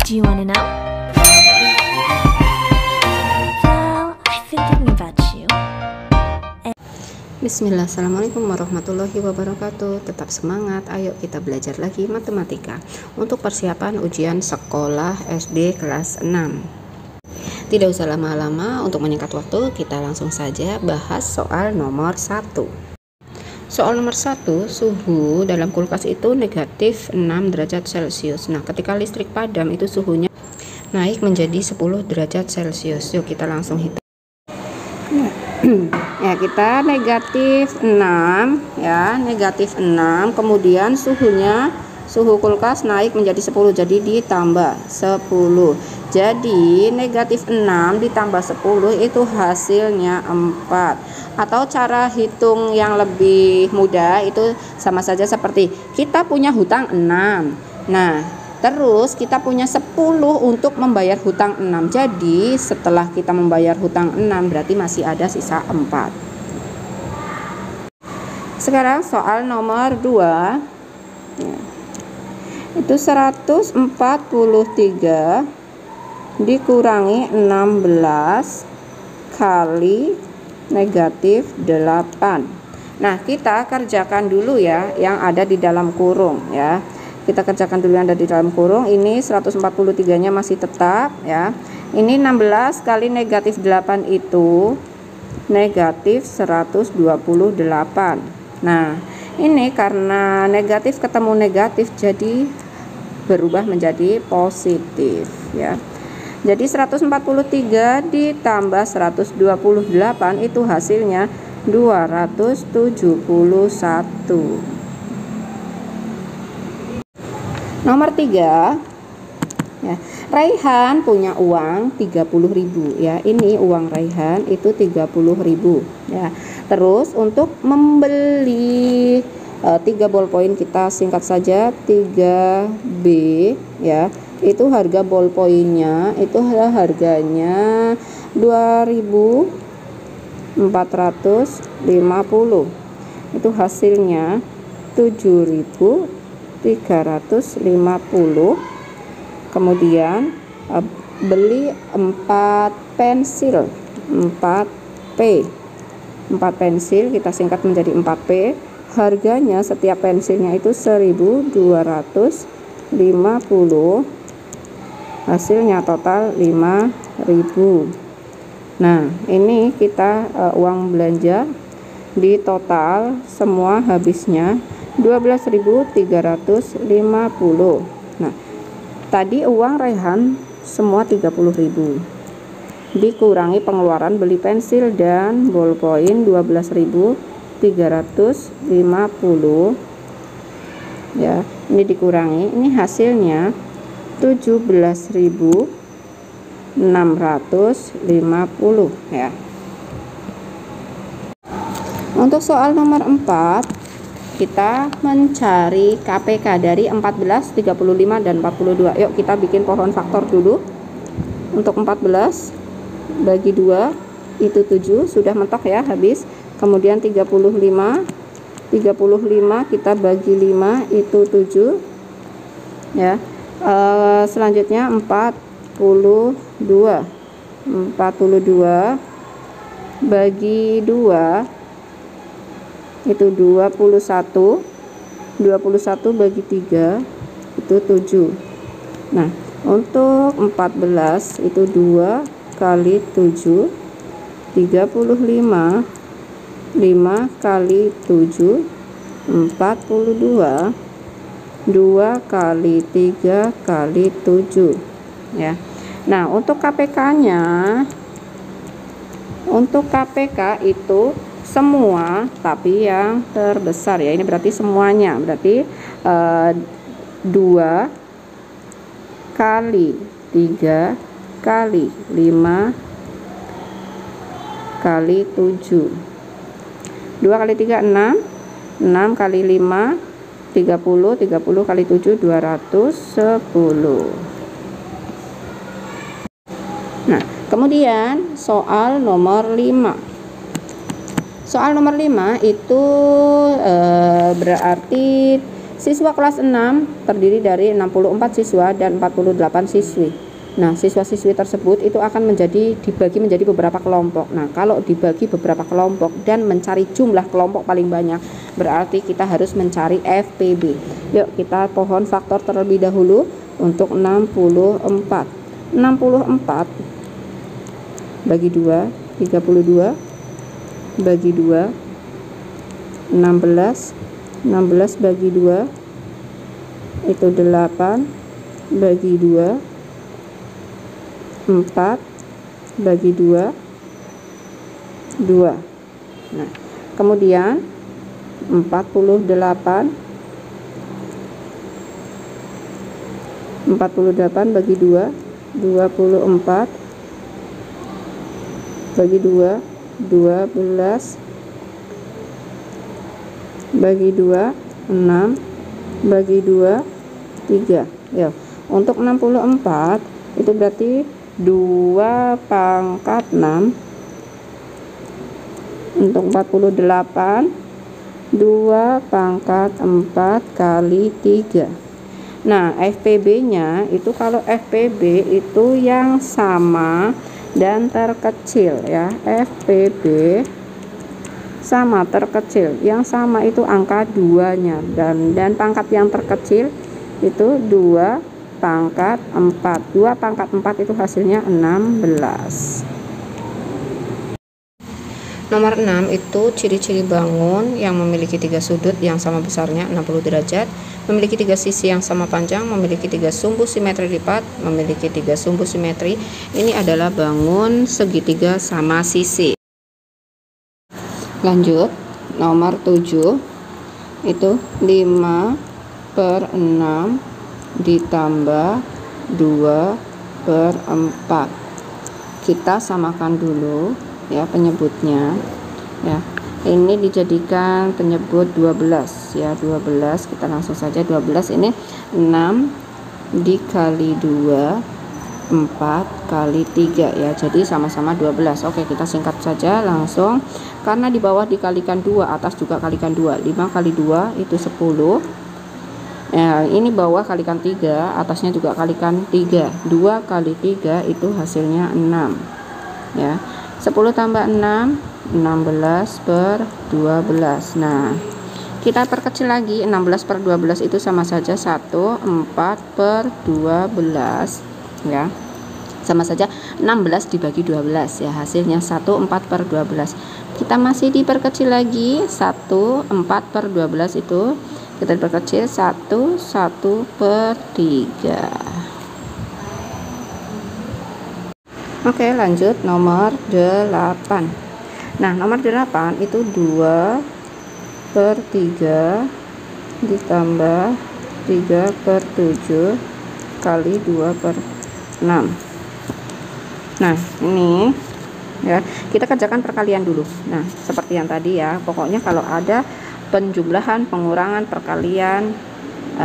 Do you wanna know? Well, I've been thinking about you. Bismillah, assalamualaikum warahmatullahi wabarakatuh. Tetap semangat, ayo kita belajar lagi matematika untuk persiapan ujian sekolah SD kelas 6. Tidak usah lama-lama, untuk menyingkat waktu kita langsung saja bahas soal nomor 1. Soal nomor 1, suhu dalam kulkas itu negatif 6 derajat Celcius. Nah, ketika listrik padam itu suhunya naik menjadi 10 derajat Celcius. Yuk kita langsung hitung. Ya, kita negatif 6 ya, negatif 6, kemudian suhu kulkas naik menjadi 10, jadi ditambah 10. Jadi negatif 6 ditambah 10 itu hasilnya 4. Atau cara hitung yang lebih mudah itu sama saja seperti kita punya hutang 6. Nah, terus kita punya 10 untuk membayar hutang 6. Jadi setelah kita membayar hutang 6 berarti masih ada sisa 4. Sekarang soal nomor 2. Itu 143 dikurangi 16 kali negatif 8. Nah, kita kerjakan dulu ya yang ada di dalam kurung ya. Kita kerjakan dulu yang ada di dalam kurung. Ini 143-nya masih tetap ya. Ini 16 kali negatif 8 itu negatif 128. Nah, ini karena negatif ketemu negatif jadi berubah menjadi positif ya. Jadi 143 ditambah 128 itu hasilnya 271. Nomor 3 ya, Raihan punya uang 30.000 ya. Ini uang Raihan itu 30.000 ya. Terus untuk membeli 3 ballpoint kita singkat saja 3B ya. Itu harga ballpointnya itu harganya 2.450. Itu hasilnya 7.350. Kemudian beli 4 pensil 4P. 4 pensil kita singkat menjadi 4P. Harganya setiap pensilnya itu 1.250. Hasilnya total 5.000. Nah, ini kita uang belanja di total semua habisnya 12.350. Nah, tadi uang Raihan semua 30.000. Dikurangi pengeluaran beli pensil dan ballpoint 12.350 ya. Ini dikurangi, ini hasilnya 17.650 ya. Untuk soal nomor 4 kita mencari KPK dari 14, 35 dan 42. Yuk kita bikin pohon faktor dulu. Untuk 14 bagi 2 itu 7, sudah mentok ya, habis. Kemudian 35 kita bagi 5 itu 7 ya. Selanjutnya 42 bagi 2 itu 21 bagi 3 itu 7. Nah, untuk 14 itu 2 kali 7 35, 5 kali 7 42, 2 kali 3 kali 7 ya. Nah, untuk KPK-nya, untuk KPK itu semua tapi yang terbesar ya. Ini berarti semuanya, berarti 2 kali 3 kali 5 kali 7. 2 kali 3 6, 6 kali 5 30, 30 kali 7 210. Nah, kemudian soal nomor 5. Soal nomor 5 itu berarti Siswa kelas 6 terdiri dari 64 siswa dan 48 siswi. Nah, siswa-siswi tersebut itu akan dibagi menjadi beberapa kelompok. Nah, kalau dibagi beberapa kelompok dan mencari jumlah kelompok paling banyak, berarti kita harus mencari FPB. Yuk, kita pohon faktor terlebih dahulu untuk 64. 64 bagi 2, 32, bagi 2, 16. 16 bagi 2 itu 8, bagi 2 4, bagi 2 2. Nah, kemudian 48 bagi 2 24, bagi 2 12, bagi 2 6, bagi 2 3. Ya, untuk 64 itu berarti 2 pangkat 6. Untuk 48 2 pangkat 4 kali 3. Nah, FPB nya itu, kalau FPB itu yang sama dan terkecil ya, FPB sama terkecil, yang sama itu angka 2 nya, dan pangkat yang terkecil itu 2 pangkat 4. 2 pangkat 4 itu hasilnya 16. Nomor 6 itu ciri-ciri bangun yang memiliki 3 sudut yang sama besarnya 60 derajat, memiliki 3 sisi yang sama panjang, memiliki 3 sumbu simetri lipat, memiliki 3 sumbu simetri. Ini adalah bangun segitiga sama sisi. Lanjut, nomor 7 itu 5/6 ditambah 2/4. Kita samakan dulu ya penyebutnya ya. Ini dijadikan penyebut 12 ya, 12. Kita langsung saja 12 ini 6 dikali 2 4 kali 3 ya, jadi sama-sama 12. Oke, kita singkat saja langsung, karena di bawah dikalikan 2, atas juga kalikan 2. 5 kali 2 itu 10 ya, ini bawah kalikan 3, atasnya juga kalikan 3. 2 kali 3 itu hasilnya 6 ya. 10 tambah 6 16/12. Nah, kita perkecil lagi, 16/12 itu sama saja 1, 4/12 ya, sama saja 16 dibagi 12 ya, hasilnya 1, 4/12. Kita masih diperkecil lagi, 1, 4/12 itu kita diperkecil 1, 1/3. Oke, lanjut nomor 8. Nah, nomor 8 itu 2/3 ditambah 3/7 kali 2/6. Nah, ini ya, kita kerjakan perkalian dulu. Nah, seperti yang tadi ya, pokoknya kalau ada penjumlahan, pengurangan, perkalian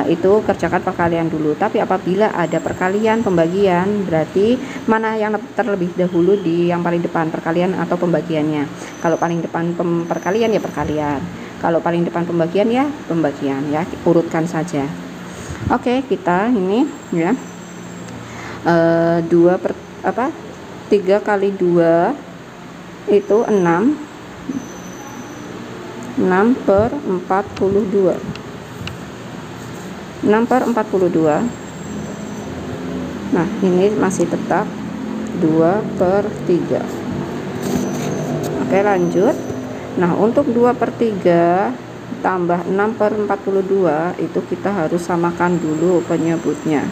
itu kerjakan perkalian dulu. Tapi apabila ada perkalian, pembagian, berarti mana yang terlebih dahulu, di yang paling depan, perkalian atau pembagiannya. Kalau paling depan perkalian ya perkalian, kalau paling depan pembagian ya pembagian ya, urutkan saja. Oke, kita ini ya 3 kali 2 itu 6 6/42. 6/42. Nah, ini masih tetap 2/3. Oke, lanjut. Nah, untuk 2/3 tambah 6/42 itu kita harus samakan dulu penyebutnya.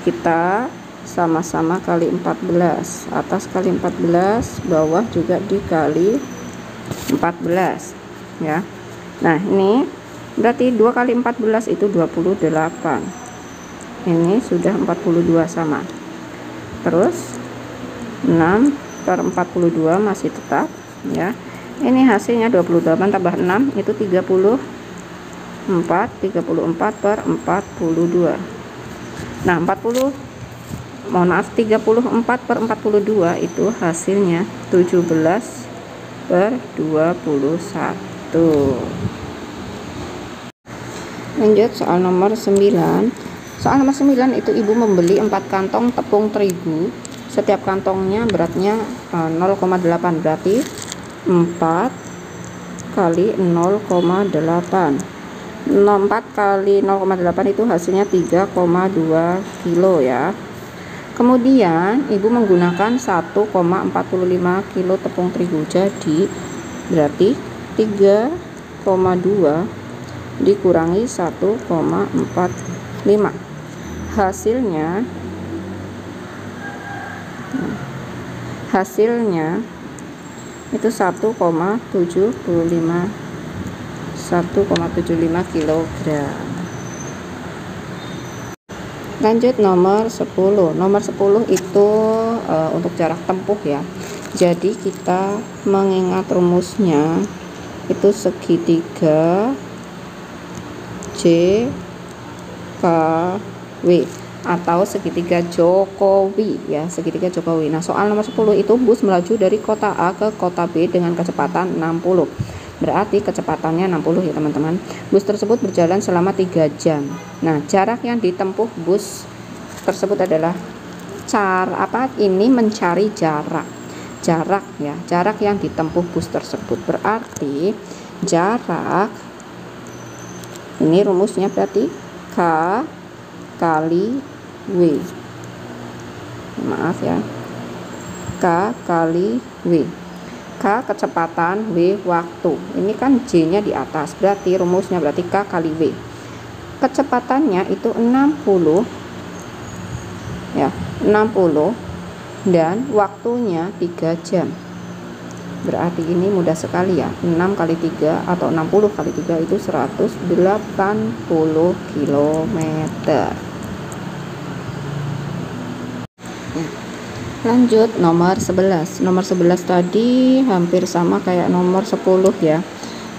Kita sama-sama kali 14, atas kali 14, bawah juga dikali 14 ya. Nah, ini berarti 2 kali 14 itu 28. Ini sudah 42 sama. Terus 6/42 masih tetap ya. Ini hasilnya 28 tambah 6 itu 34/42. Nah, 34/42 itu hasilnya 17/21. Lanjut soal nomor 9. Soal nomor 9 itu ibu membeli 4 kantong tepung terigu. Setiap kantongnya beratnya 0,8, berarti 4 kali 0,8. 4 kali 0,8 itu hasilnya 3,2 kilo ya. Kemudian ibu menggunakan 1,45 kilo tepung terigu. Jadi berarti 3,2 dikurangi 1,45, hasilnya itu 1,75 kilogram. Lanjut nomor 10. Nomor 10 itu untuk jarak tempuh ya. Jadi kita mengingat rumusnya itu segitiga JKW atau segitiga Jokowi ya, segitiga Jokowi. Nah, soal nomor 10 itu bus melaju dari kota A ke kota B dengan kecepatan 60. Berarti kecepatannya 60 ya teman-teman. Bus tersebut berjalan selama 3 jam. Nah, jarak yang ditempuh bus tersebut adalah ini mencari jarak ya, jarak yang ditempuh bus tersebut. Berarti jarak ini rumusnya berarti K kali W. Maaf ya. K kali W. K kecepatan, W waktu. Ini kan J-nya di atas. Berarti rumusnya berarti K kali W. Kecepatannya itu 60 ya, 60 dan waktunya 3 jam. Berarti ini mudah sekali ya, 6 kali 3 atau 60 kali 3 itu 180 km. Lanjut nomor 11. Nomor 11 tadi hampir sama kayak nomor 10 ya.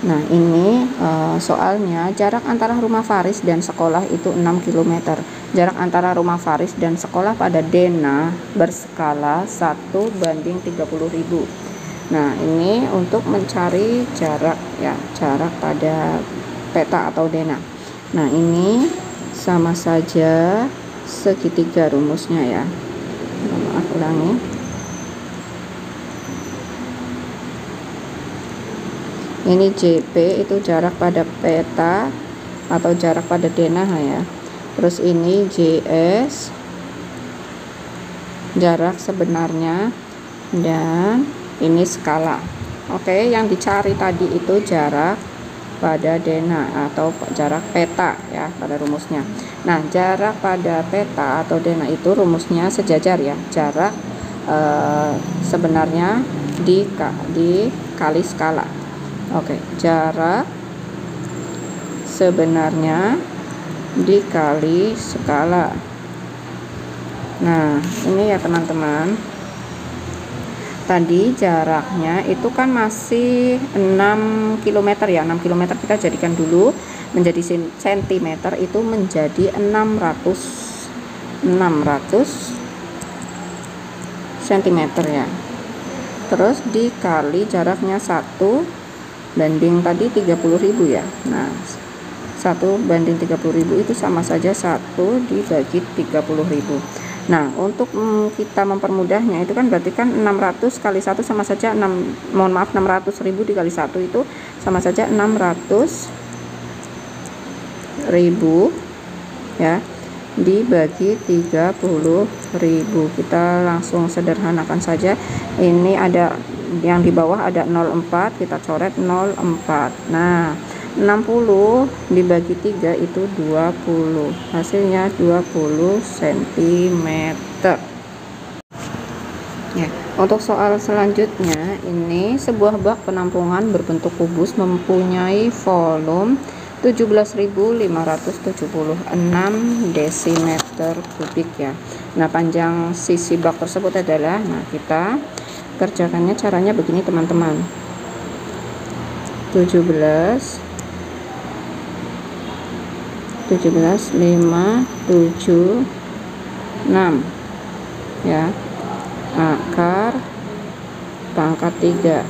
Nah, ini soalnya jarak antara rumah Faris dan sekolah itu 6 km. Jarak antara rumah Faris dan sekolah pada Dena berskala 1:30.000. Nah, ini untuk mencari jarak ya, jarak pada peta atau Dena. Nah, ini sama saja segitiga rumusnya ya. Maaf, ulangi. Ini JP itu jarak pada peta atau jarak pada denah ya. Terus ini JS jarak sebenarnya, dan ini skala. Oke, yang dicari tadi itu jarak pada denah atau jarak peta ya pada rumusnya. Nah, jarak pada peta atau denah itu rumusnya sejajar ya. Jarak sebenarnya dikali skala. Oke, jarak sebenarnya dikali skala. Nah, ini ya teman-teman. Tadi jaraknya itu kan masih 6 km ya. 6 km kita jadikan dulu menjadi cm, itu menjadi 600 cm ya. Terus dikali jaraknya 1 banding tadi 30.000 ya. Nah, 1 banding 30.000 itu sama saja 1 dibagi 30.000. Nah, untuk kita mempermudahnya itu kan berarti kan 600 kali 1 sama saja 600.000 dikali 1 itu sama saja 600.000 ya, dibagi 30.000. Kita langsung sederhanakan saja. Ini ada yang di bawah ada 0,4, kita coret 0,4. Nah, 60 dibagi 3 itu 20, hasilnya 20 cm ya. Untuk soal selanjutnya, ini sebuah bak penampungan berbentuk kubus mempunyai volume 17.576 desimeter kubik ya. Nah, panjang sisi bak tersebut adalah, nah kita kerjakannya caranya begini teman-teman. 17,576 ya, akar pangkat 3.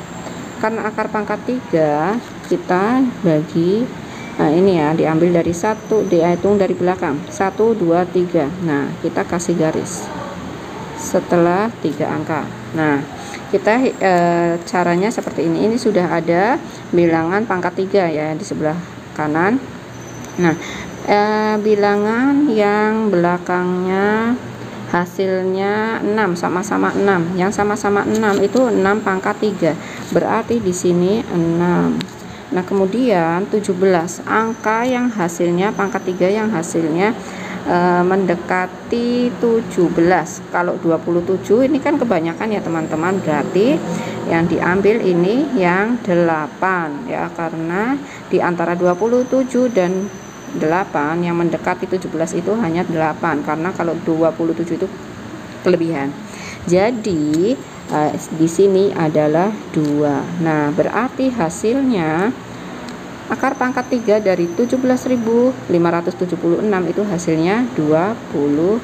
Karena akar pangkat 3 kita bagi Nah ini ya, diambil dari 1, dihitung dari belakang 1, 2, 3. Nah kita kasih garis setelah 3 angka. Nah kita caranya seperti ini sudah ada bilangan pangkat 3 ya di sebelah kanan. Nah bilangan yang belakangnya hasilnya 6, sama-sama 6. Yang sama-sama 6 itu 6 pangkat 3, berarti di sini 6. Nah kemudian 17, angka yang hasilnya pangkat 3 yang hasilnya mendekati 17. Kalau 27 ini kan kebanyakan ya teman-teman, berarti yang diambil ini yang 8 ya, karena di antara 27 dan 8 yang mendekati 17 itu hanya 8, karena kalau 27 itu kelebihan. Jadi di sini adalah 2. Nah berarti hasilnya akar pangkat 3 dari 17.576 itu hasilnya 26.